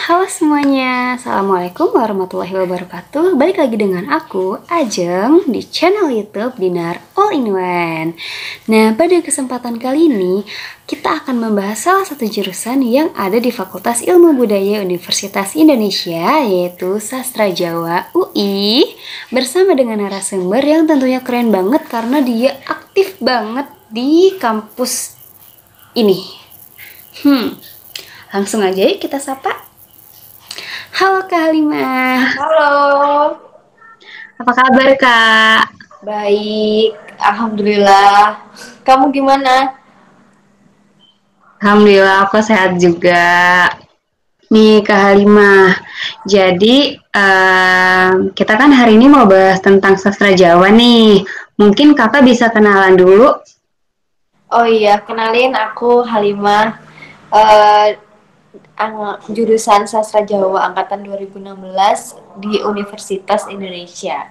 Halo semuanya, Assalamualaikum warahmatullahi wabarakatuh. Balik lagi dengan aku, Ajeng, di channel YouTube Dinar All in One. Nah, pada kesempatan kali ini, kita akan membahas salah satu jurusan yang ada di Fakultas Ilmu Budaya Universitas Indonesia, yaitu Sastra Jawa UI, bersama dengan narasumber yang tentunya keren banget karena dia aktif banget di kampus ini. Langsung aja yuk kita sapa. Halo Kak Halimah, Halo, apa kabar Kak? baik. Alhamdulillah. Kamu gimana? Alhamdulillah aku sehat juga. Nih Kak Halimah, jadi kita kan hari ini mau bahas tentang sastra Jawa nih. Mungkin Kakak bisa kenalan dulu. Oh iya, kenalin aku Halimah, eh, jurusan Sastra Jawa angkatan 2016 di Universitas Indonesia.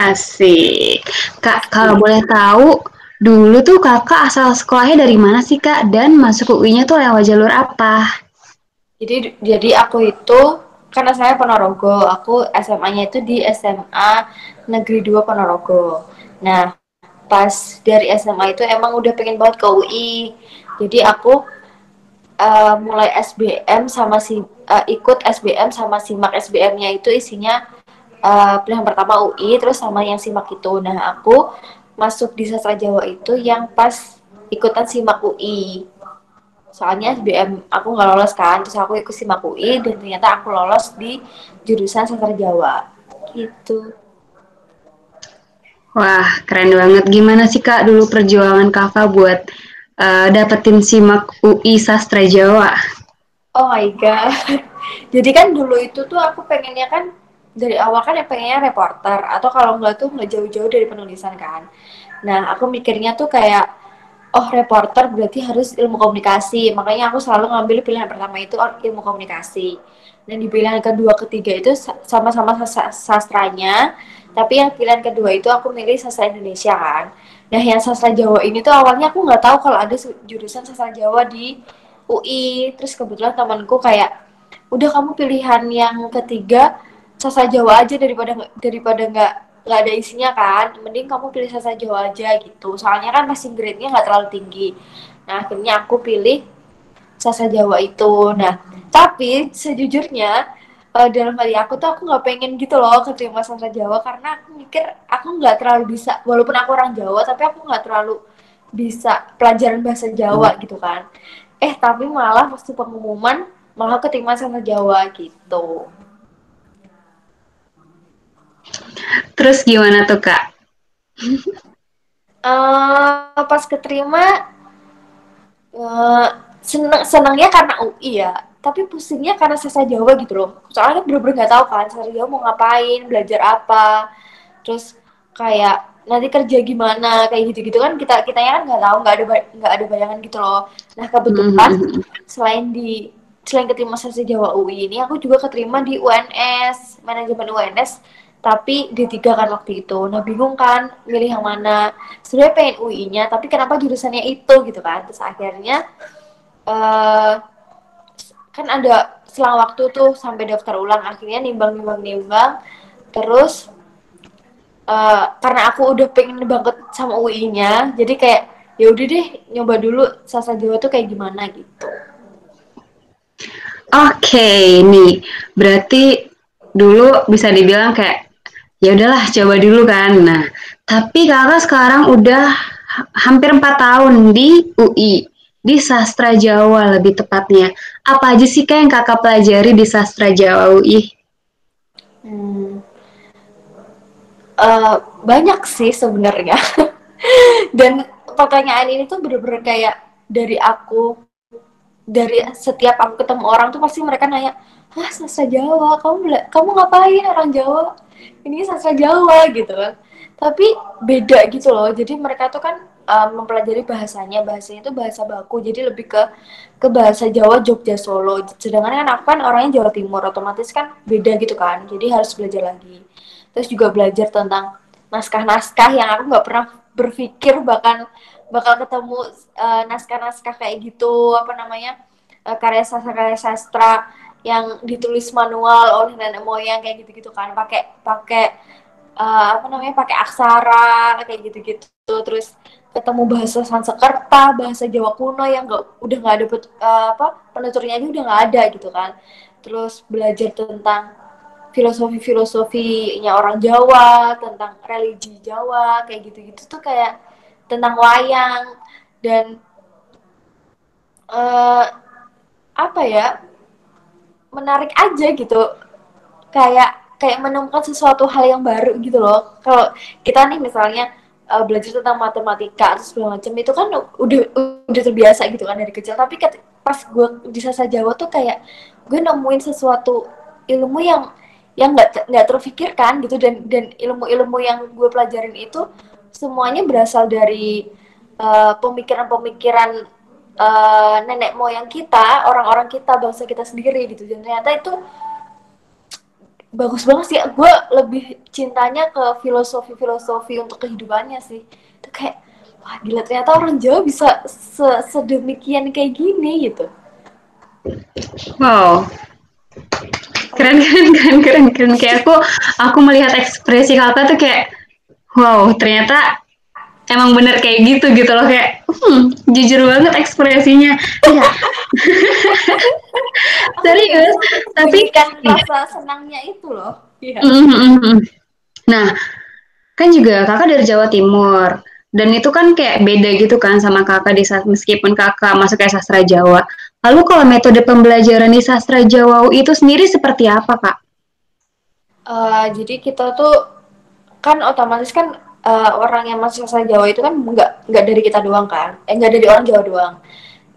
Asik. Kak, kalau Asik. boleh tahu, dulu tuh Kakak asal sekolahnya dari mana sih Kak? Dan masuk UI-nya tuh lewat jalur apa? Jadi aku itu karena saya Ponorogo, aku SMA-nya itu di SMA Negeri 2 Ponorogo. Nah, pas dari SMA itu emang udah pengen banget ke UI. Jadi aku mulai SBM sama ikut SBM sama SIMAK. SBM-nya itu isinya pilihan pertama UI terus sama yang SIMAK itu. Nah, aku masuk di sastra Jawa itu yang pas ikutan SIMAK UI. Soalnya SBM aku nggak lolos kan, terus aku ikut SIMAK UI dan ternyata aku lolos di jurusan sastra Jawa. Gitu. Wah, keren banget. Gimana sih Kak dulu perjuangan Kakak buat dapetin SIMAK UI Sastra Jawa? Oh my god. Jadi kan dulu itu tuh aku pengennya kan dari awal kan ya pengennya reporter atau kalau nggak tuh nggak jauh-jauh dari penulisan kan. Nah, aku mikirnya tuh kayak, oh reporter berarti harus ilmu komunikasi. Makanya aku selalu ngambil pilihan pertama itu ilmu komunikasi. Dan di pilihan kedua, ketiga itu sama-sama sastranya. Tapi yang pilihan kedua itu aku milih sastra Indonesia kan. Nah yang sastra Jawa ini tuh awalnya aku nggak tahu kalau ada jurusan sastra Jawa di UI. Terus kebetulan temanku kayak, udah kamu pilihan yang ketiga sastra Jawa aja daripada nggak ada isinya kan, mending kamu pilih sastra Jawa aja gitu, soalnya kan passing grade-nya nggak terlalu tinggi. Nah akhirnya aku pilih sastra Jawa itu. Nah tapi sejujurnya dalam hati aku tuh aku nggak pengen gitu loh keterima sastra Jawa karena aku mikir aku nggak terlalu bisa, walaupun aku orang Jawa tapi aku nggak terlalu bisa pelajaran bahasa Jawa gitu kan. Tapi malah waktu pengumuman malah keterima sastra Jawa gitu. Terus gimana tuh Kak? Pas keterima uh, senangnya karena UI ya, tapi pusingnya karena sastra Jawa gitu loh, soalnya kan bener-bener nggak tahu kan sastra Jawa mau ngapain, belajar apa, terus kayak nanti kerja gimana kayak gitu-gitu kan, kitanya kan nggak tahu, nggak ada bayangan gitu loh. Nah kebetulan selain keterima sastra Jawa UI ini aku juga keterima di UNS, manajemen UNS, tapi D3 kan waktu itu. Nah bingung kan milih yang mana, sebenarnya pengen UI-nya tapi kenapa jurusannya itu gitu kan. Terus akhirnya eh kan ada selang waktu tuh sampai daftar ulang, akhirnya nimbang terus karena aku udah pengen banget sama UI-nya, jadi kayak ya udah deh nyoba dulu sastra Jawa tuh kayak gimana gitu. Oke, nih berarti dulu bisa dibilang kayak ya udahlah coba dulu kan. Nah, tapi kakak sekarang udah hampir 4 tahun di UI, di sastra Jawa lebih tepatnya. Apa aja sih kak yang kakak pelajari di sastra Jawa UI? Hmm, banyak sih sebenarnya. Dan pertanyaan ini tuh bener-bener kayak dari aku, dari setiap aku ketemu orang tuh pasti mereka nanya, ah sastra Jawa, kamu ngapain orang Jawa? Ini sastra Jawa gitu kan. Tapi beda gitu loh. Jadi mereka tuh kan mempelajari bahasanya itu bahasa baku. Jadi lebih ke bahasa Jawa Jogja Solo. Sedangkan kan aku kan orangnya Jawa Timur, otomatis kan beda gitu kan. Jadi harus belajar lagi. Terus juga belajar tentang naskah-naskah yang aku nggak pernah berpikir bakal ketemu naskah-naskah kayak gitu, apa namanya, karya sastra yang ditulis manual oleh nenek moyang kayak gitu-gitu kan, pakai pakai apa namanya, pakai aksara kayak gitu-gitu. Terus ketemu bahasa Sanskerta, bahasa Jawa kuno yang udah nggak ada apa penuturnya, ini udah nggak ada gitu kan. Terus belajar tentang filosofinya orang Jawa, tentang religi Jawa kayak gitu-gitu tuh, kayak tentang wayang. Dan uh, apa ya, menarik aja gitu, kayak kayak menemukan sesuatu hal yang baru gitu loh. Kalau kita nih misalnya belajar tentang matematika atau segala macam itu kan udah terbiasa gitu kan dari kecil, tapi pas gue di Sasa Jawa tuh kayak gue nemuin sesuatu ilmu yang nggak terfikirkan gitu. Dan ilmu-ilmu yang gue pelajarin itu semuanya berasal dari pemikiran-pemikiran nenek moyang kita, orang-orang kita, bangsa kita sendiri gitu. Dan ternyata itu bagus banget sih. Gue lebih cintanya ke filosofi untuk kehidupannya sih. Itu kayak, wah gila, ternyata orang Jawa bisa sedemikian kayak gini gitu. Wow, keren keren keren keren keren. Kayak aku melihat ekspresi kakak tuh kayak, wow, ternyata emang bener kayak gitu loh, kayak jujur banget ekspresinya. Iya, Aku juga serius. bisa Tapi menyembunyikan rasa senangnya itu loh. Iya. mm, mm, mm, mm. Nah, kan juga kakak dari Jawa Timur. Dan itu kan kayak beda gitu kan sama kakak meskipun kakak masuk ke sastra Jawa. Lalu kalau metode pembelajaran di sastra Jawa itu sendiri seperti apa, Kak? Jadi kita tuh kan otomatis kan orang yang masuk sastra Jawa itu kan nggak dari kita doang kan, nggak dari orang Jawa doang.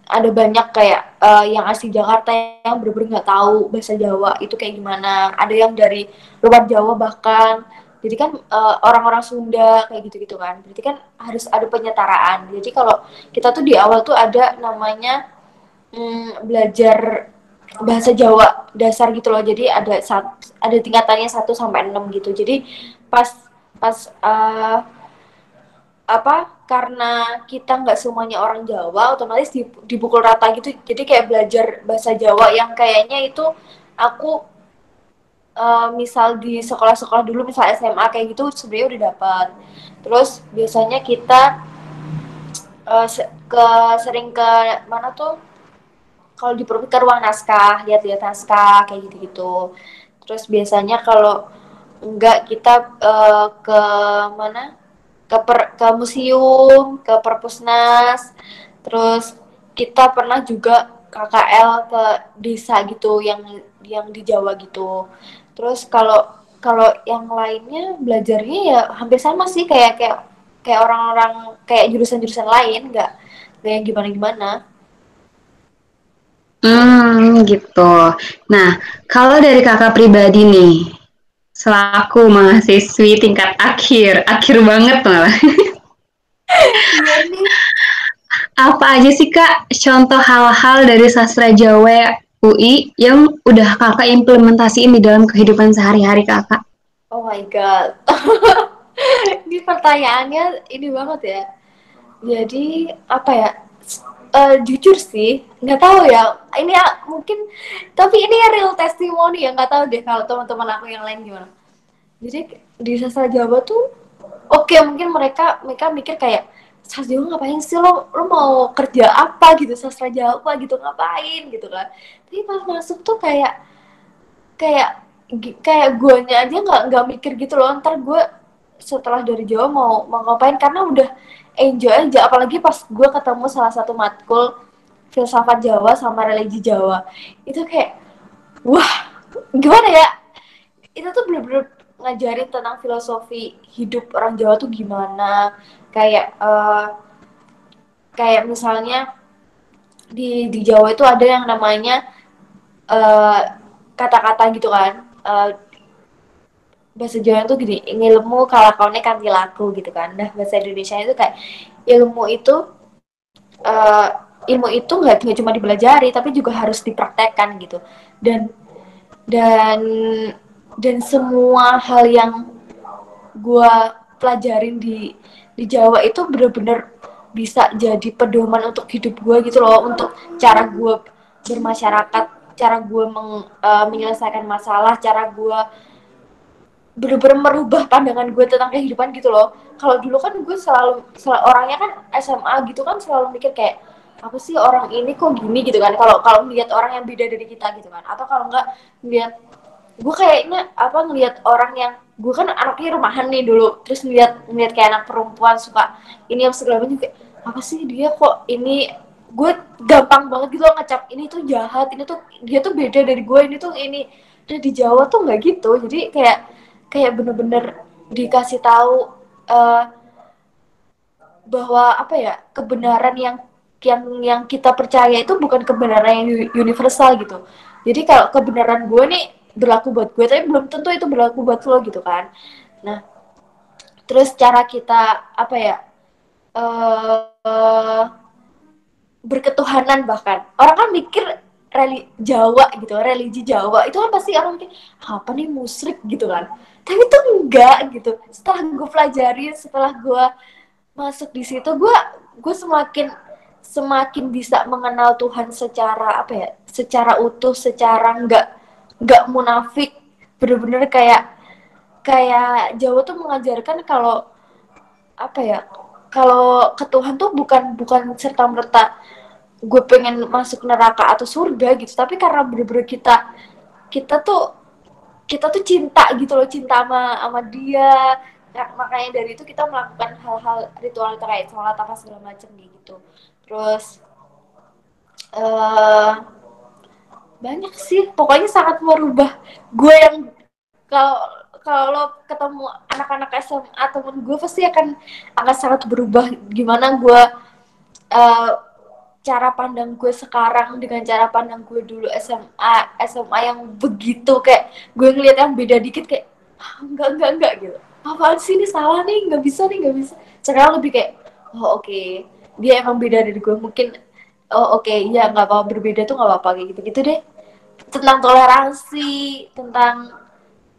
Ada banyak kayak yang asli Jakarta yang bener-bener nggak tahu bahasa Jawa itu kayak gimana. Ada yang dari luar Jawa bahkan. Jadi kan orang-orang Sunda kayak gitu-gitu kan. Berarti kan harus ada penyetaraan. Jadi kalau kita tuh di awal tuh ada namanya belajar bahasa Jawa dasar gitu loh. Jadi ada tingkatannya 1 sampai 6 gitu. Jadi pas pas apa, karena kita nggak semuanya orang Jawa, otomatis dipukul rata gitu. Jadi kayak belajar bahasa Jawa yang kayaknya itu aku misal di sekolah-sekolah dulu, misal SMA kayak gitu sebenarnya udah dapat. Terus biasanya kita sering ke mana tuh, kalau di ke ruang naskah, lihat-lihat naskah kayak gitu-gitu. Terus biasanya kalau enggak kita ke mana, ke museum, ke perpusnas. Terus kita pernah juga KKL ke desa gitu, yang di Jawa gitu. Terus kalau kalau yang lainnya belajarnya ya hampir sama sih, kayak kayak kayak orang-orang, kayak jurusan-jurusan lain, nggak yang gimana-gimana. Gitu. Nah, kalau dari kakak pribadi nih, selaku mahasiswi tingkat akhir, akhir banget malah. Iya nih. Apa aja sih Kak contoh hal-hal dari sastra Jawa UI yang udah kakak implementasiin di dalam kehidupan sehari-hari kakak? Oh my god. Ini pertanyaannya ini banget ya. Jadi apa ya? Jujur sih, nggak tahu ya. Ini mungkin, tapi ini real testimoni ya. Nggak tahu deh kalau teman-teman aku yang lain gimana. Jadi di sastra Jawa tuh, oke, mungkin mereka mereka mikir kayak, sastra Jawa ngapain sih, lo mau kerja apa gitu, sastra Jawa gitu ngapain gitu kan. Tapi pas masuk tuh kayak kayak kayak guanya aja nggak mikir gitu loh, ntar gue setelah dari Jawa mau ngapain, karena udah enjoy aja. Apalagi pas gue ketemu salah satu matkul filsafat Jawa sama religi Jawa, itu kayak, wah, gimana ya, itu tuh bener-bener ngajarin tentang filosofi hidup orang Jawa tuh gimana. Kayak kayak misalnya di Jawa itu ada yang namanya eh, kata-kata gitu kan. Bahasa Jawa tuh gini, ngilmu kalakaune kanthi laku gitu kan. Nah, bahasa Indonesia itu kayak ilmu itu uh, ilmu itu nggak cuma dipelajari, tapi juga harus dipraktekkan gitu. Dan dan dan semua hal yang gue pelajarin di Jawa itu bener-bener bisa jadi pedoman untuk hidup gue gitu loh, untuk cara gue bermasyarakat cara gue menyelesaikan masalah, cara gue bener-bener merubah pandangan gue tentang kehidupan gitu loh. Kalau dulu kan gue selalu orangnya kan SMA gitu kan selalu mikir kayak apa sih orang ini kok gini gitu kan. Kalau kalau melihat orang yang beda dari kita gitu kan. Atau kalau enggak melihat gue kayaknya apa ngelihat orang yang gue kan anaknya rumahan nih dulu terus ngelihat kayak anak perempuan suka ini yang segala macam kayak apa sih dia kok ini gue gampang banget gitu loh ngecap ini tuh jahat ini tuh dia tuh beda dari gue ini tuh ini dan di Jawa tuh nggak gitu jadi kayak kayak bener-bener dikasih tahu uh, bahwa apa ya kebenaran yang kita percaya itu bukan kebenaran yang universal gitu. Jadi kalau kebenaran gue nih berlaku buat gue, tapi belum tentu itu berlaku buat lo gitu kan. Nah, terus cara kita apa ya uh, berketuhanan bahkan orang kan mikir Jawa gitu, religi Jawa itu kan pasti orang mikir apa nih musyrik gitu kan. Tapi itu enggak gitu. Setelah gue pelajari, setelah gue masuk di situ gue semakin semakin bisa mengenal Tuhan secara apa ya secara utuh secara nggak munafik bener-bener kayak kayak Jawa tuh mengajarkan kalau apa ya kalau ke Tuhan tuh bukan serta merta gue pengen masuk neraka atau surga gitu tapi karena bener-bener kita tuh kita tuh cinta gitu loh cinta sama dia nah, makanya dari itu kita melakukan hal-hal ritual terkait sholat apa segala macam gitu terus uh, banyak sih pokoknya sangat merubah gue yang kalau kalau ketemu anak-anak SMA temen gue pasti akan sangat berubah gimana gue uh, cara pandang gue sekarang dengan cara pandang gue dulu SMA yang begitu kayak gue ngeliat yang beda dikit kayak enggak gitu apaan sih ini salah nih nggak bisa sekarang lebih kayak oh oke dia emang beda dari gue mungkin oh oke ya nggak apa berbeda tuh nggak apa-apa kayak gitu deh tentang toleransi tentang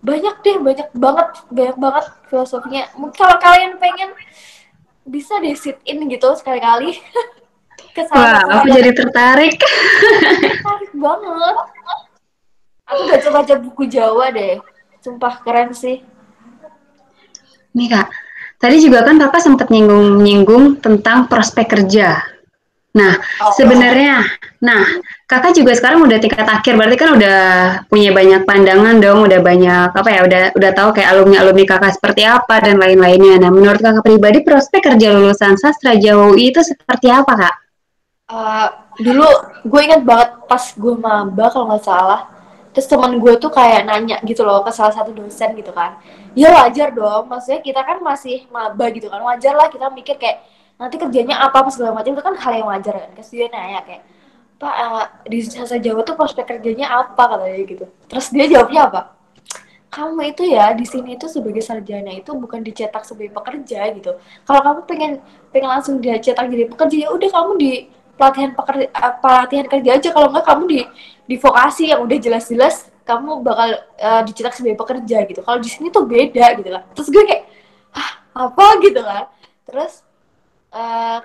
banyak banget filosofinya mungkin kalau kalian pengen bisa deh sit in gitu sekali-kali ke sana Wah, aku soalnya jadi tertarik. menarik banget. Aku baca-baca buku Jawa deh. Sumpah keren sih. Nih Kak, tadi juga kan Kakak sempat nyinggung-nyinggung tentang prospek kerja. Nah, Oh. sebenarnya, nah Kakak juga sekarang udah tingkat akhir, berarti kan udah punya banyak pandangan dong, udah banyak apa ya, udah tahu kayak alumni-alumni Kakak seperti apa dan lain-lainnya. Nah, menurut Kakak pribadi prospek kerja lulusan sastra Jawa UI itu seperti apa Kak? Uh, dulu gue inget banget pas gue maba kalau nggak salah. Terus teman gue tuh kayak nanya gitu loh ke salah satu dosen gitu kan. Ya wajar dong, maksudnya kita kan masih maba gitu kan. Wajar lah kita mikir kayak nanti kerjanya apa segala macam itu kan hal yang wajar kan. Terus dia nanya kayak, Pak, di Sastra Jawa tuh prospek kerjanya apa katanya gitu. Terus dia jawabnya apa? Kamu itu ya di sini itu sebagai sarjana itu bukan dicetak sebagai pekerja gitu. Kalau kamu pengen pengen langsung dicetak jadi pekerja ya udah kamu di pelatihan kerja aja kalau enggak kamu di vokasi yang udah jelas-jelas kamu bakal dicetak sebagai pekerja gitu. Kalau di sini tuh beda gitu lah. Terus gue kayak ah, apa gitu kan. Terus uh,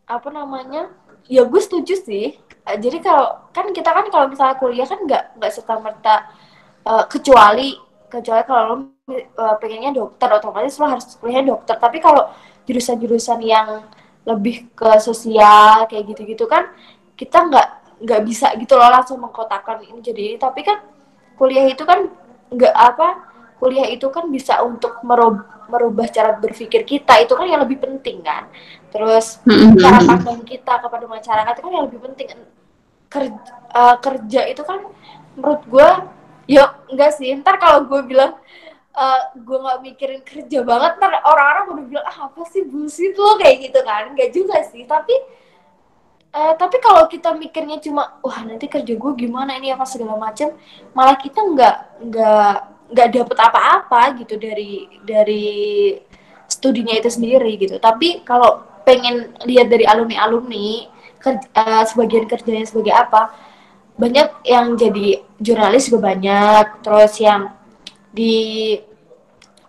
apa namanya? Ya gue setuju sih. Jadi kalau kan kita kan kalau misalnya kuliah kan nggak serta merta kecuali kecuali kalau lo pengennya dokter otomatis lo harus kuliah dokter tapi kalau jurusan-jurusan yang lebih ke sosial kayak gitu-gitu kan kita nggak bisa gitu loh langsung mengkotakkan ini jadi ini tapi kan kuliah itu kan nggak apa kuliah itu kan bisa untuk merubah cara berpikir kita itu kan yang lebih penting kan terus cara pandang kita kepada masyarakat itu kan yang lebih penting kerja itu kan menurut gue ya enggak sih ntar kalau gue bilang gue nggak mikirin kerja banget ntar orang-orang udah bilang ah apa sih bullshit lo kayak gitu kan enggak juga sih tapi kalau kita mikirnya cuma wah nanti kerja gue gimana ini apa segala macam malah kita nggak dapet apa-apa gitu dari studinya itu sendiri gitu tapi kalau pengen lihat dari alumni-alumni sebagian kerjanya sebagai apa banyak yang jadi jurnalis juga banyak terus yang di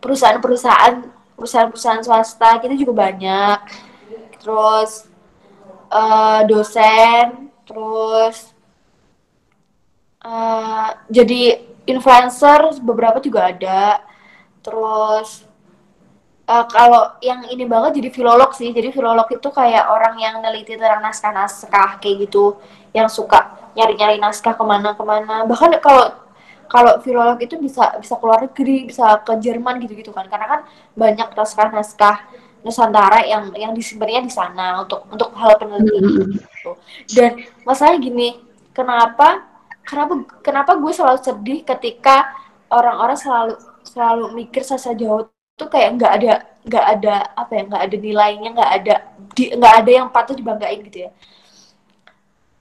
perusahaan-perusahaan swasta kita juga banyak terus dosen terus jadi influencer beberapa juga ada. Terus kalau yang ini banget jadi filolog sih. Jadi filolog itu kayak orang yang neliti tentang naskah-naskah kayak gitu, yang suka nyari-nyari naskah kemana-kemana. Bahkan kalau kalau filolog itu bisa bisa keluar negeri, bisa ke Jerman gitu-gitu kan. Karena kan banyak naskah-naskah Nusantara yang disimpannya di sana untuk hal penelitian Mm-mm. gitu. Dan masalahnya gini, kenapa kenapa kenapa gue selalu sedih ketika orang-orang selalu selalu mikir sastra Jawa tuh kayak nggak ada apa ya, nggak ada nilainya, nggak ada yang patut dibanggain gitu ya.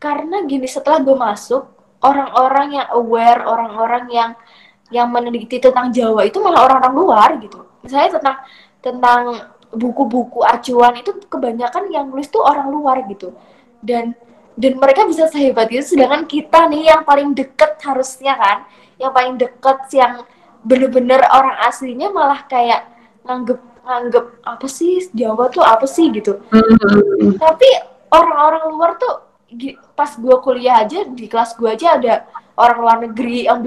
Karena gini, setelah gue masuk, orang-orang yang aware, orang-orang yang meneliti tentang Jawa itu malah orang-orang luar gitu. Misalnya tentang buku-buku acuan itu kebanyakan yang nulis tuh orang luar gitu. Dan mereka bisa sehebat itu, sedangkan kita nih yang paling deket harusnya kan, yang paling deket, yang bener-bener orang aslinya malah kayak nganggep nganggep apa sih Jawa tuh apa sih gitu. Mm-mm. Tapi orang-orang luar tuh pas gue kuliah aja di kelas gue aja ada orang luar negeri yang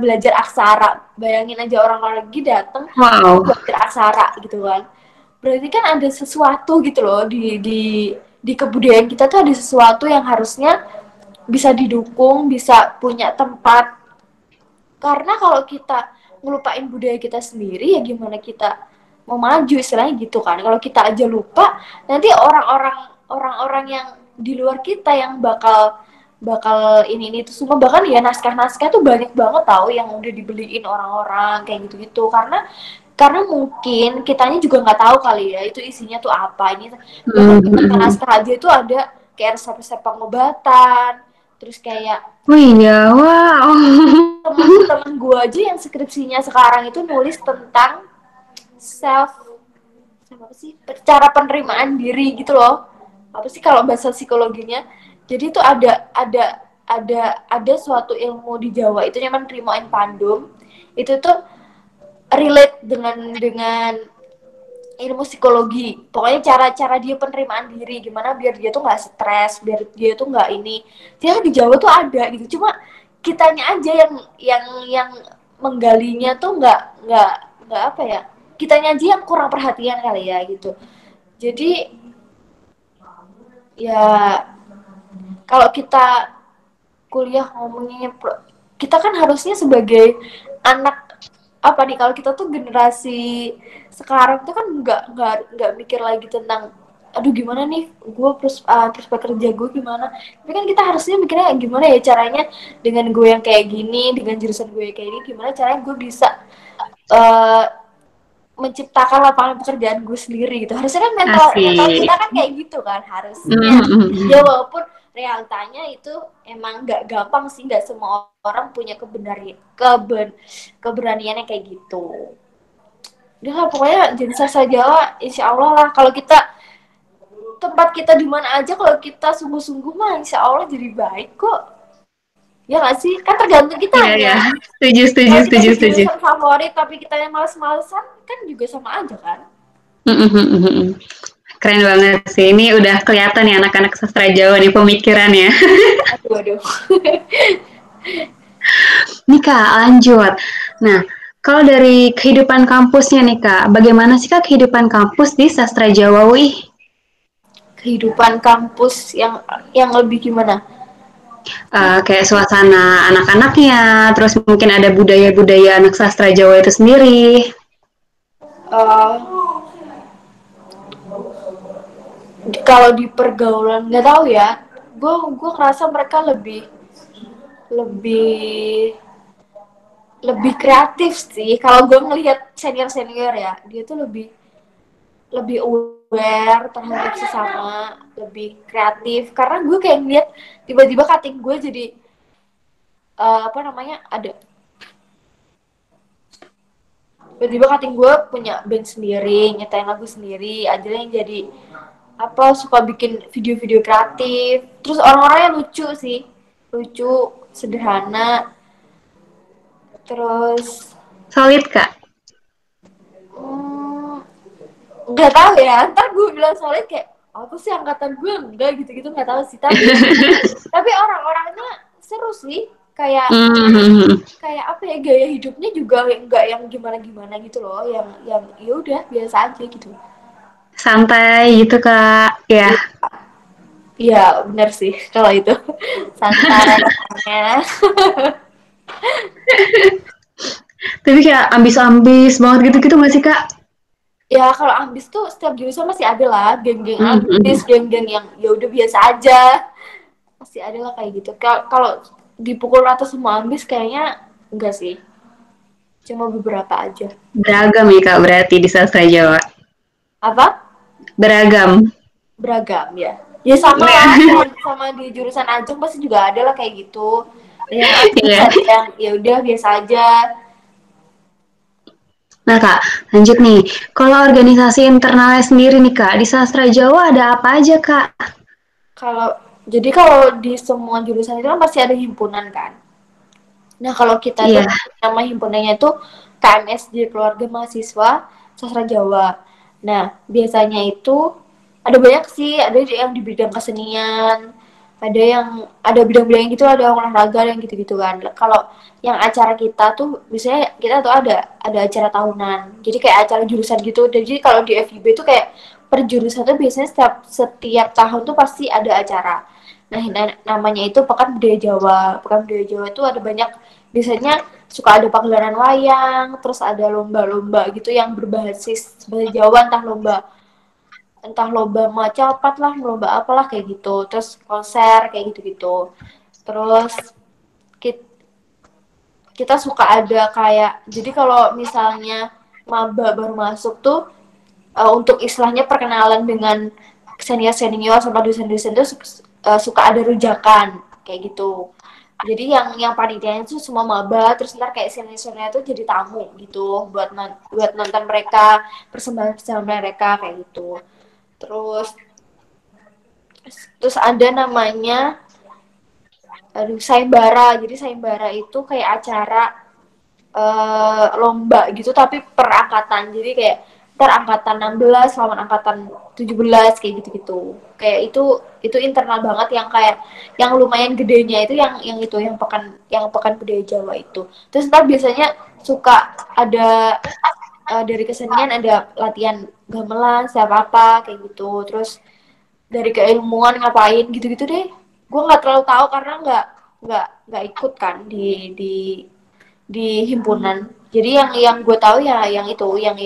belajar aksara. Bayangin aja orang luar negeri datang Wow. belajar aksara gitu kan. Berarti kan ada sesuatu gitu loh di kebudayaan kita tuh, ada sesuatu yang harusnya bisa didukung, bisa punya tempat. Karena kalau kita ngelupain budaya kita sendiri, ya gimana kita mau maju, istilahnya gitu kan. Kalau kita aja lupa, nanti orang-orang yang di luar kita yang bakal bakal ini itu semua. Bahkan ya naskah-naskah tuh banyak banget tahu yang udah dibeliin orang-orang kayak gitu-gitu, karena mungkin kitanya juga nggak tahu kali ya itu isinya tuh apa. Ini bahkan di Mm-mm. naskah aja itu ada kayak resep-resep pengobatan, terus kayak Oh iya, wow. temen-temen gue aja yang skripsinya sekarang itu nulis tentang self apa sih, cara penerimaan diri gitu loh. Apa sih kalau bahasa psikologinya? Jadi itu ada suatu ilmu di Jawa itu namanya Trimoen Pandum. Itu tuh relate dengan ilmu psikologi. Pokoknya cara-cara dia penerimaan diri, gimana biar dia tuh nggak stres, biar dia tuh nggak ini. Dia di Jawa tuh ada gitu. Cuma kitanya aja yang menggalinya tuh nggak apa ya. Kitanya aja yang kurang perhatian kali ya gitu. Jadi ya kalau kita kuliah ngomongnya, kita kan harusnya sebagai anak apa nih, kalau kita tuh generasi sekarang tuh kan nggak mikir lagi tentang aduh gimana nih gue terus pekerja gue gimana. Tapi kan kita harusnya mikirnya gimana ya caranya, dengan gue yang kayak gini, dengan jurusan gue yang kayak gini, gimana caranya gue bisa uh, menciptakan lapangan pekerjaan gue sendiri gitu. Harusnya kan mental mental kita Asik. kan kayak gitu kan harusnya. Ya Mm-mm. walaupun realitanya itu emang nggak gampang sih, nggak semua orang punya keberanian yang kayak gitu. Udah lah pokoknya jadi sastra Jawa insya Allah lah, kalau kita tempat kita di mana aja, kalau kita sungguh-sungguh mah insya Allah jadi baik kok. Ya nggak sih, kan tergantung Iya, iya. kitanya. Setuju, setuju, Kalau kita setuju, di setuju. jurusan favorit tapi kita yang males-malesan kan juga sama aja kan. Mm-mm. Keren banget sih. Ini udah kelihatan ya anak-anak sastra Jawa nih pemikirannya. Aduh aduh. Nih Kak, lanjut. Nah, kalau dari kehidupan kampusnya nih Kak, bagaimana sih Kak kehidupan kampus di sastra Jawa UI? Kehidupan kampus yang lebih gimana? Kayak suasana anak-anaknya, terus mungkin ada budaya-budaya anak sastra Jawa itu sendiri. Uh, Kalau di pergaulan nggak tahu ya. Gue ngerasa mereka lebih lebih lebih kreatif sih. Kalau gue ngelihat senior senior ya, dia tuh lebih lebih aware terhadap sesama, lebih kreatif. Karena gue kayak ngeliat tiba-tiba cutting gue jadi apa namanya, ada tiba-tiba cutting gue punya band sendiri, nyetain lagu sendiri, ada yang jadi apa, suka bikin video-video kreatif. Terus orang-orangnya lucu sih, lucu, sederhana. Terus Solid Kak. hmm, nggak tahu ya, ntar gue bilang soalnya kayak apa sih angkatan gue, enggak gitu-gitu, nggak tahu sih. Tapi orang-orangnya seru sih. kayak Hmm. kayak apa ya, gaya hidupnya juga nggak yang gimana gimana gitu loh, yang ya udah biasa aja gitu. Santai gitu Kak. Ya, Iya, iya benar sih kalau itu santai orangnya. tapi kayak ambis-ambis banget gitu-gitu nggak sih Kak? Ya kalau ambis tuh setiap jurusan masih ada lah, geng-geng ambis, Hmm. geng-geng yang ya udah biasa aja, masih ada lah kayak gitu. Kalau dipukul rata semua ambis kayaknya enggak sih, cuma beberapa aja. Beragam ya Kak berarti di sastra Jawa. Apa? Beragam. Beragam ya. Ya sama lah, sama di jurusan Ajeng pasti juga ada lah kayak gitu. Ada yang ambis, Iya. ada yang ya udah biasa aja. Nah Kak, lanjut nih. Kalau organisasi internalnya sendiri nih Kak, di sastra Jawa ada apa aja Kak? Kalau jadi kalau di semua jurusan itu kan pasti ada himpunan kan. Nah, kalau kita tuh Iya. nama himpunannya itu KMSJ, Keluarga Mahasiswa Sastra Jawa. Nah, biasanya itu ada banyak sih, ada yang di bidang kesenian, ada bidang-bidang gitu, ada olahraga yang gitu-gitu kan. Kalau yang acara kita tuh biasanya kita tuh ada acara tahunan. Jadi kayak acara jurusan gitu. Jadi kalau di FIB tuh kayak per jurusan tuh biasanya setiap tahun tuh pasti ada acara. Nah, namanya itu Pekan Budaya Jawa. Pekan Budaya Jawa itu ada banyak, biasanya suka ada pagelaran wayang, terus ada lomba-lomba gitu yang berbasis bahasa Jawa, entah lomba macapat lah, lomba apalah kayak gitu, terus konser kayak gitu-gitu. Terus kita suka ada kayak, jadi kalau misalnya maba baru masuk tuh, untuk istilahnya perkenalan dengan senior-senior sama dosen-dosen tuh suka ada rujakan kayak gitu. Jadi yang panitianya itu semua maba, terus ntar kayak senior-senior itu jadi tamu gitu buat nonton mereka, persembahan mereka kayak gitu. Terus terus ada namanya, aduh, sayembara. Jadi sayembara itu kayak acara lomba gitu tapi per angkatan. Jadi kayak per angkatan 16 lawan angkatan 17 kayak gitu-gitu. Kayak itu internal banget, yang kayak yang lumayan gedenya itu yang pekan budaya Jawa itu. Terus ntar biasanya suka ada dari kesenian ada latihan gamelan, siapa apa kayak gitu. Terus dari keilmuan ngapain gitu-gitu deh. Gue nggak terlalu tahu karena nggak ikut kan di himpunan. Jadi yang gue tahu ya yang itu, yang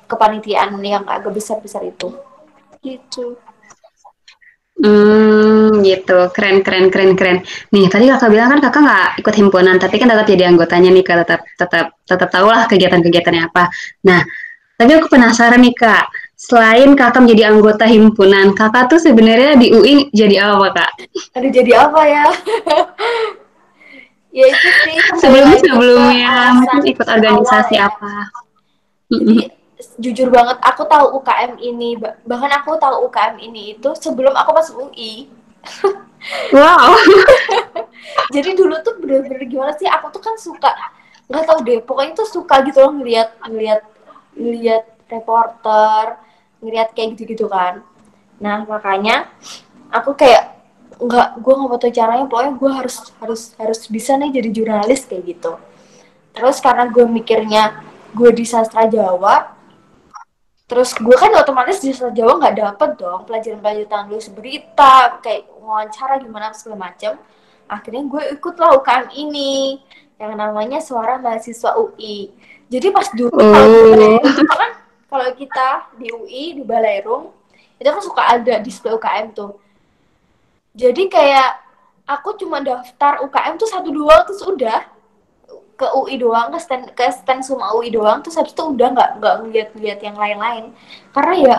kepanitiaan yang agak besar besar itu. Gitu. Gitu. Keren, keren, keren, keren. Nih, tadi kakak bilang kan kakak nggak ikut himpunan, tapi kan tetap jadi anggotanya nih kak, tetap, tetap, tetap tahu lah kegiatan-kegiatannya apa. Nah, tapi aku penasaran nih kak, selain kakak menjadi anggota himpunan, kakak tuh sebenarnya di UI jadi apa kak? Aduh, jadi apa ya? Ya itu sih kembali Sebelumnya lagi ke sebelumnya mungkin alasan ikut awal organisasi ya. apa? Jadi jujur banget aku tahu UKM ini, bahkan aku tahu UKM ini itu sebelum aku masuk UI. Wow. Jadi dulu tuh bener-bener gimana sih, aku tuh kan suka, nggak tahu deh, pokoknya tuh suka gitu loh ngeliat ngeliat ngeliat reporter, ngeliat kayak gitu-gitu kan. Nah makanya aku kayak gue nggak mau tahu caranya, pokoknya gue harus harus harus bisa nih jadi jurnalis kayak gitu. Terus karena gue mikirnya gue di sastra Jawa, terus gue kan otomatis di sastra Jawa nggak dapet dong pelajaran-pelajaran nulis berita, kayak wawancara gimana segala macem. Akhirnya gue ikutlah UKM ini yang namanya Suara Mahasiswa UI. Jadi pas dulu kalau Oh. dulu kan, kalau kita di UI di Baleirung itu kan suka ada display UKM tuh. Jadi kayak aku cuma daftar UKM tuh satu dua terus udah ke UI doang, ke stand semua UI doang, terus habis itu udah nggak ngeliat-ngeliat yang lain-lain, karena ya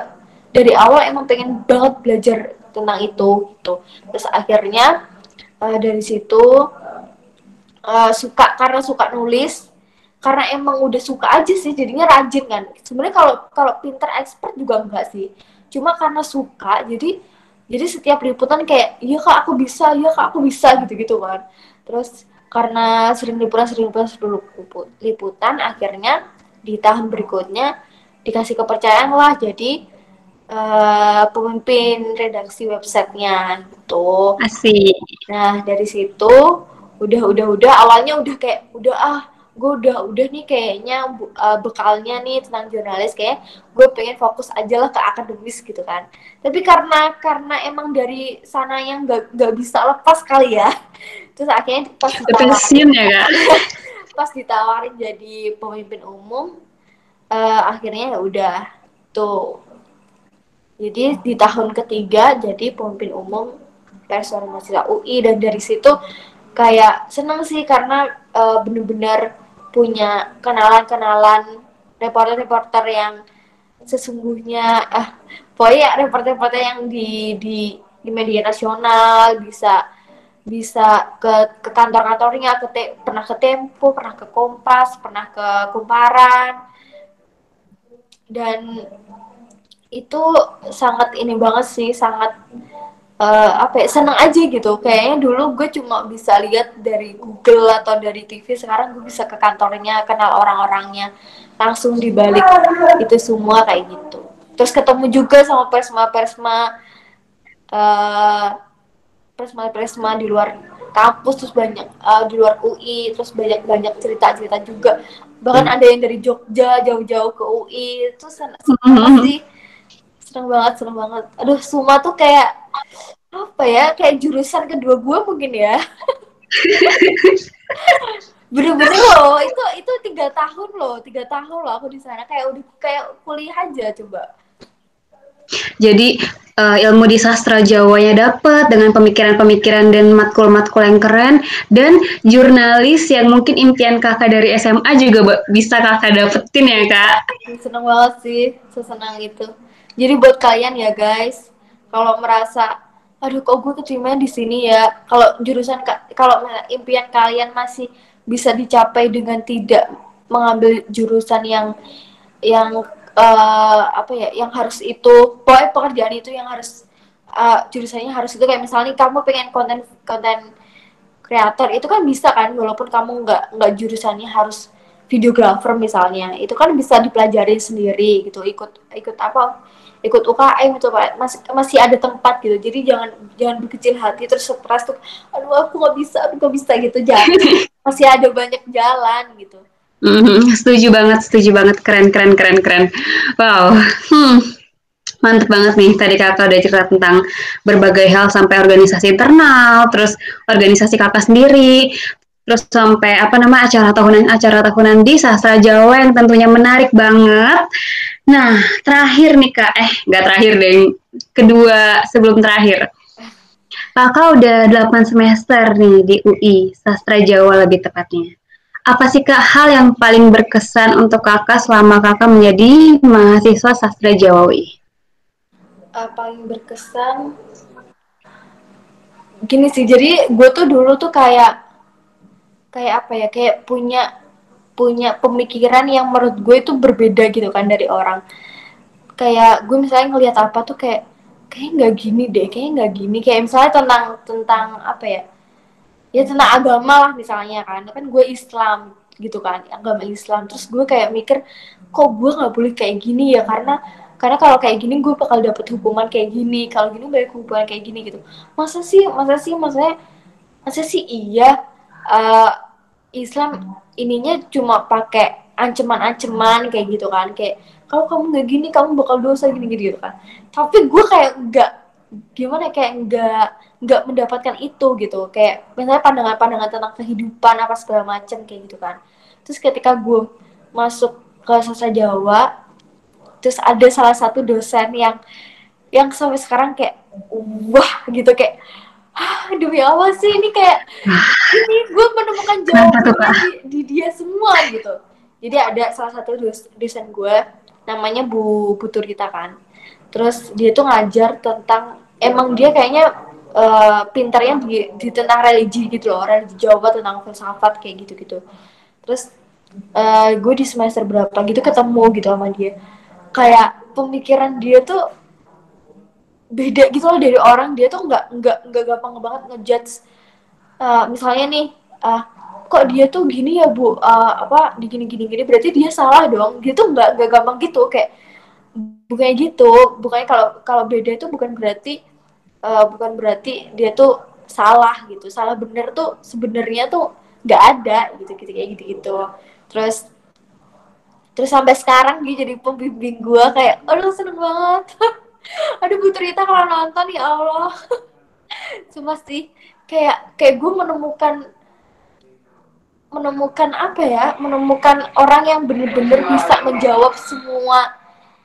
dari awal emang pengen banget belajar tentang itu gitu. Terus akhirnya dari situ karena suka nulis, karena emang udah suka aja sih jadinya rajin kan. Sebenarnya kalau kalau pinter expert juga enggak sih, cuma karena suka, jadi setiap liputan kayak iya kak aku bisa, iya kak aku bisa gitu gitu kan. Terus karena sering liputan akhirnya di tahun berikutnya dikasih kepercayaan lah jadi pemimpin redaksi websitenya gitu. Asik. Nah dari situ udah awalnya udah kayak udah gue udah nih kayaknya bekalnya nih tentang jurnalis, kayak gue pengen fokus aja lah ke akademis gitu kan. Tapi karena emang dari sana yang gak bisa lepas kali ya, terus akhirnya Pensiun ya kak. pas ditawarin jadi pemimpin umum, akhirnya ya udah tuh. Jadi di tahun ketiga jadi pemimpin umum Persatuan Mahasiswa UI, dan dari situ kayak seneng sih karena bener-bener punya kenalan-kenalan reporter-reporter yang sesungguhnya pokoknya reporter-reporter yang di media nasional, bisa bisa ke kantor-kantornya, pernah ke Tempo, pernah ke Kompas, pernah ke Kumparan, dan itu sangat ini banget sih, sangat apa ya, seneng aja gitu. Kayaknya dulu gue cuma bisa lihat dari Google atau dari TV, sekarang gue bisa ke kantornya, kenal orang-orangnya langsung di balik itu semua kayak gitu. Terus ketemu juga sama persma-persma, uh, persma-persma di luar kampus, terus banyak di luar UI, terus banyak cerita-cerita juga. Bahkan ada yang dari Jogja jauh-jauh ke UI, itu seneng banget sih. Seneng banget. Aduh, Suma tuh kayak apa ya, kayak jurusan kedua gue mungkin ya. Bener-bener loh, itu 3 tahun loh, 3 tahun loh aku di sana, kayak udah kayak kuliah aja coba. Jadi ilmu di sastra Jawanya dapet dengan pemikiran-pemikiran dan matkul-matkul yang keren, dan jurnalis yang mungkin impian kakak dari SMA juga bisa kakak dapetin ya kak. Seneng banget sih, sesenang itu. Jadi buat kalian ya guys, kalau merasa aduh kok gue keterima di sini ya, kalau jurusan kalau impian kalian masih bisa dicapai dengan tidak mengambil jurusan yang apa ya, yang harus itu, pokoknya pekerjaan itu yang harus jurusannya harus itu, kayak misalnya kamu pengen konten konten kreator, itu kan bisa kan, walaupun kamu nggak jurusannya harus videographer misalnya, itu kan bisa dipelajari sendiri gitu, ikut ikut apa, ikut UKM itu Pak, masih masih ada tempat gitu. Jadi jangan jangan berkecil hati terus stres tuh, aduh aku nggak bisa gitu, jangan, masih ada banyak jalan gitu. Setuju banget, keren, keren, keren, keren. Wow, mantep banget nih. Tadi kakak udah cerita tentang berbagai hal sampai organisasi internal, terus organisasi kakak sendiri, terus sampai apa nama acara tahunan di sastra Jawa yang tentunya menarik banget. Nah, terakhir nih kak, nggak terakhir deh, kedua sebelum terakhir. Kakak udah 8 semester nih di UI, sastra Jawa lebih tepatnya. Apa sih kak hal yang paling berkesan untuk kakak selama kakak menjadi mahasiswa sastra Jawa UI? Paling berkesan gini sih, jadi gue tuh dulu tuh kayak kayak apa ya, kayak punya punya pemikiran yang menurut gue itu berbeda gitu kan dari orang. Kayak gue misalnya ngelihat apa tuh kayak nggak gini deh, kayak nggak gini, kayak misalnya tentang tentang apa ya, ya tentang agama lah misalnya, kan gue Islam gitu kan, agama Islam, terus gue kayak mikir kok gue nggak boleh kayak gini ya, karena kalau kayak gini gue bakal dapet hukuman kayak gini, kalau gini banyak hukuman kayak gini gitu. Masa sih iya, uh, Islam ininya cuma pakai ancaman-ancaman kayak gitu kan, kayak kalau kamu nggak gini kamu bakal dosa gini gitu kan. Tapi gue kayak nggak, gimana, kayak nggak mendapatkan itu gitu, kayak misalnya pandangan-pandangan tentang kehidupan apa segala macam kayak gitu kan. Terus ketika gue masuk ke sastra Jawa, terus ada salah satu dosen yang sampai sekarang kayak wah gitu, kayak demi Allah sih ini, kayak ini gue menemukan Kenapa tuh jawabannya kak? di dia semua gitu. Jadi ada salah satu dosen gue, namanya Bu Puturita kan. Terus dia tuh ngajar tentang, emang dia kayaknya pintarnya di tentang religi gitu loh, religi Jawa, tentang filsafat kayak gitu-gitu. Terus gue di semester berapa gitu ketemu gitu sama dia, kayak pemikiran dia tuh beda gitu loh dari orang. Dia tuh nggak gampang banget ngejudge. Misalnya nih, uh, kok dia tuh gini ya Bu, apa di gini berarti dia salah dong. Dia tuh nggak gampang gitu, kayak bukannya gitu, bukannya kalau kalau beda itu bukan berarti dia tuh salah gitu, salah bener tuh sebenarnya tuh nggak ada gitu gitu kayak gitu gitu. Terus terus sampai sekarang dia jadi pembimbing gue, kayak aduh seneng banget. Aduh Bu Trita kalau nonton ya Allah. Cuma sih kayak kayak gue menemukan menemukan apa ya, menemukan orang yang bener-bener bisa menjawab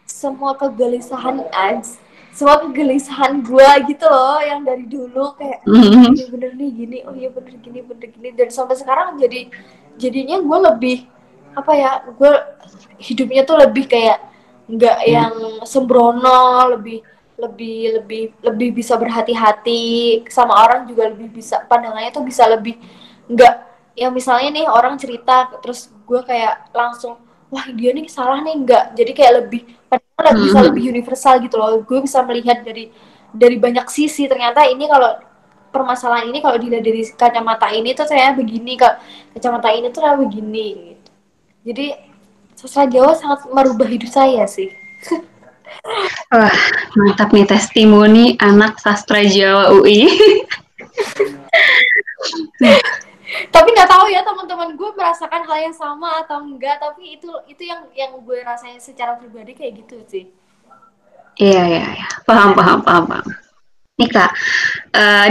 semua kegelisahan ads, semua kegelisahan gue gitu loh, yang dari dulu kayak oh Mhm. iya bener nih gini, oh iya bener gini, dan sampai sekarang jadinya gue lebih apa ya, gue hidupnya tuh lebih kayak nggak yang sembrono, lebih lebih bisa berhati-hati sama orang, juga lebih bisa pandangannya tuh bisa lebih nggak yang misalnya nih orang cerita terus gue kayak langsung wah dia nih salah nih, enggak, jadi kayak lebih padahal bisa lebih Mhm. universal gitu loh, gue bisa melihat dari banyak sisi, ternyata ini kalau permasalahan ini kalau dilihat dari kacamata ini tuh ternyata begini, kak kacamata ini tuh ternyata begini gitu. Jadi sastra Jawa sangat merubah hidup saya sih. Wah, mantap nih testimoni anak sastra Jawa UI. Tapi nggak tahu ya teman-teman gue merasakan hal yang sama atau enggak, tapi itu yang gue rasain secara pribadi kayak gitu sih. Iya, iya, iya. Paham, paham, paham, paham. Nih Kak,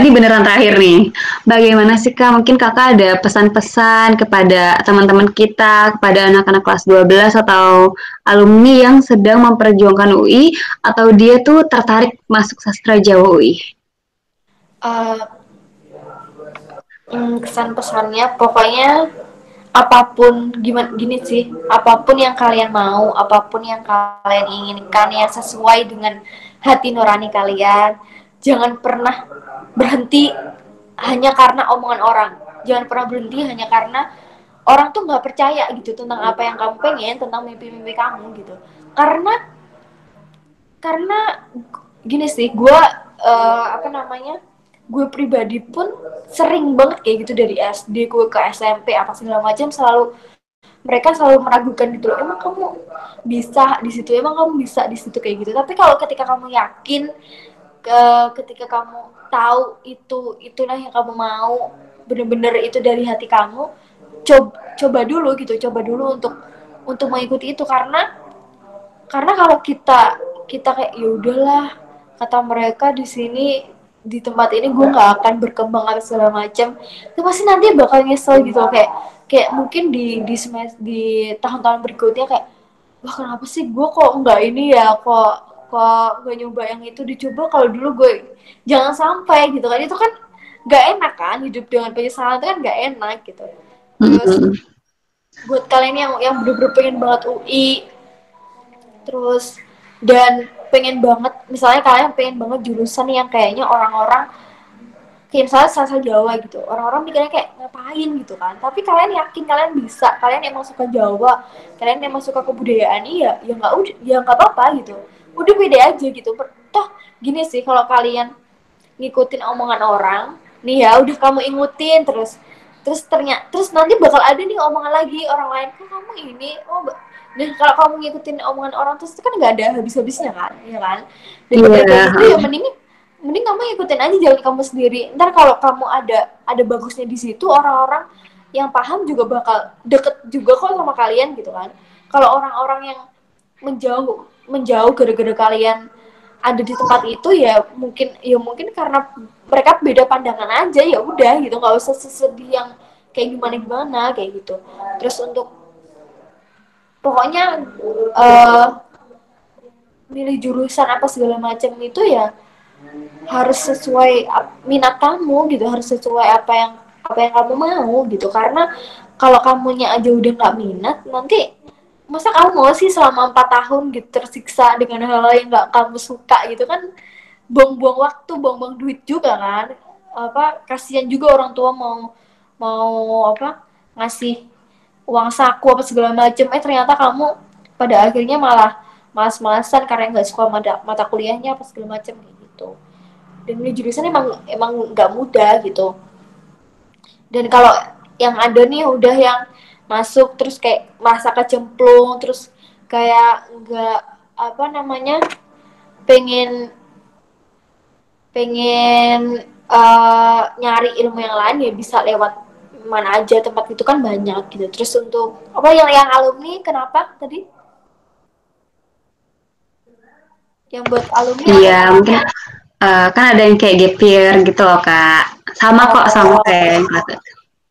ini beneran terakhir nih. Bagaimana sih Kak, mungkin Kakak ada pesan-pesan kepada teman-teman kita, kepada anak-anak kelas 12 atau alumni yang sedang memperjuangkan UI atau dia tuh tertarik masuk sastra Jawa UI? Uh, Kesan pesannya pokoknya apapun, gimana gini sih, apapun yang kalian mau, apapun yang kalian inginkan yang sesuai dengan hati nurani kalian, jangan pernah berhenti hanya karena omongan orang, jangan pernah berhenti hanya karena orang tuh nggak percaya gitu tentang apa yang kamu pengen, tentang mimpi-mimpi kamu gitu. Karena gini sih, gue apa namanya, gue pribadi pun sering banget kayak gitu, dari SD gue ke SMP apa segala macam, selalu mereka selalu meragukan gitu loh, emang kamu bisa di situ, emang kamu bisa di situ kayak gitu. Tapi kalau ketika kamu yakin, ketika kamu tahu itulah yang kamu mau, bener-bener itu dari hati kamu, coba dulu gitu, coba dulu untuk mengikuti itu. Karena kalau kita kayak ya udahlah, kata mereka di sini di tempat ini gue nggak akan berkembang atau segala macam, itu pasti nanti bakal nyesel gitu loh. Kayak mungkin di tahun-tahun berikutnya kayak wah kenapa sih gue kok nggak ini ya, kok nggak nyoba yang itu, dicoba kalau dulu gue, jangan sampai gitu kan, itu kan nggak enak kan, hidup dengan penyesalan itu kan nggak enak gitu. Terus Mm-mm. buat kalian yang bener-bener pengen banget UI, terus dan pengen banget, misalnya kalian pengen banget jurusan yang kayaknya orang-orang kayak misalnya sastra Jawa gitu, orang-orang mikirnya kayak ngapain gitu kan, tapi kalian yakin kalian bisa, kalian emang suka Jawa, kalian emang suka kebudayaan, iya ya nggak, udah ya nggak apa-apa gitu, udah pede aja gitu. Toh gini sih, kalau kalian ngikutin omongan orang nih, ya udah kamu ikutin terus, terus nanti bakal ada nih omongan lagi orang lain, kok kamu ini, oh dan kalau kamu ngikutin omongan orang terus itu kan nggak ada habis-habisnya kan, ya kan, daripada Iya, kayak gitu ya mending mending kamu ikutin aja jalan kamu sendiri. Ntar kalau kamu ada bagusnya di situ, orang-orang yang paham juga bakal deket juga kok sama kalian gitu kan. Kalau orang-orang yang menjauh menjauh gara-gara kalian ada di tempat itu, ya mungkin karena mereka beda pandangan aja, ya udah gitu, nggak usah sesedih yang kayak gimana gimana kayak gitu. Terus untuk pokoknya uh, milih jurusan apa segala macam itu ya harus sesuai minat kamu gitu, harus sesuai apa yang kamu mau gitu. Karena kalau kamunya aja udah nggak minat, nanti masa kamu mau sih selama 4 tahun gitu tersiksa dengan hal-hal yang nggak kamu suka gitu kan, buang-buang waktu, buang-buang duit juga kan. Apa kasihan juga orang tua mau mau apa ngasih uang saku apa segala macem, ternyata kamu pada akhirnya malah malas-malasan karena nggak suka mata kuliahnya apa segala macem kayak gitu. Dan ini jurusan emang emang nggak mudah gitu. Dan kalau yang ada nih udah yang masuk terus kayak masa kecemplung, terus kayak nggak apa namanya, pengen pengen nyari ilmu yang lain ya bisa lewat mana aja, tempat itu kan banyak gitu. Terus untuk apa yang alumni kenapa tadi? Yang buat alumni apa Iya, tadi? mungkin kan ada yang kayak gap year gitu loh Kak. Sama kok sama Oh, kayak yang kelas.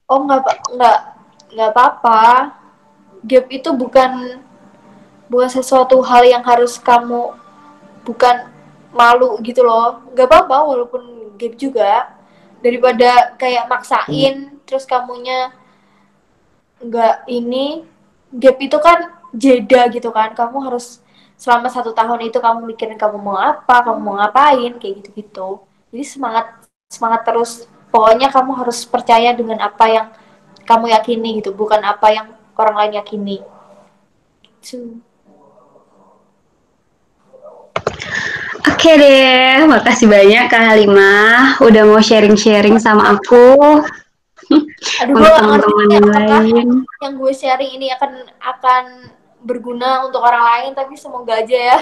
oh nggak apa-apa. Gap itu bukan bukan sesuatu hal yang harus kamu bukan malu gitu loh. Nggak apa-apa walaupun gap juga, daripada kayak maksain terus kamunya nggak ini. Gap itu kan jeda gitu kan, kamu harus selama 1 tahun itu kamu mikirin kamu mau apa, kamu mau ngapain, kayak gitu-gitu. Jadi semangat semangat terus, pokoknya kamu harus percaya dengan apa yang kamu yakini gitu, bukan apa yang orang lain yakini gitu. Oke deh, makasih banyak Kak Halimah udah mau sharing-sharing sama aku Aduh, gue untuk gak ngerti teman-teman nih yang apakah lain. yang gue sharing ini akan berguna untuk orang lain, tapi semoga aja ya.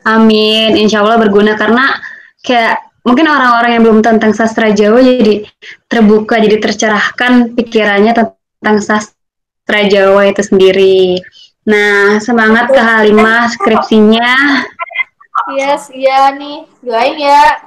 Amin, insya Allah berguna karena kayak mungkin orang-orang yang belum tentang sastra Jawa jadi terbuka, jadi tercerahkan pikirannya tentang sastra Jawa itu sendiri. Nah, semangat Kak Halimah skripsinya. Yes, iya nih, doain ya.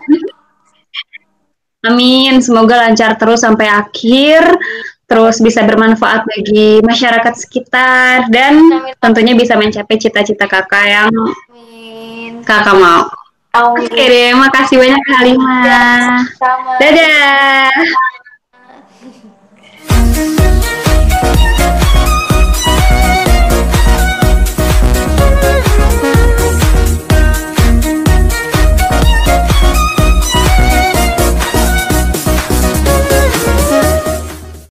Amin, semoga lancar terus sampai akhir, Amin, terus bisa bermanfaat bagi masyarakat sekitar, dan amin, tentunya bisa mencapai cita-cita kakak yang amin, kakak mau. Oke amin. deh, makasih banyak Kak Ya, Halimah. sama. Dadah.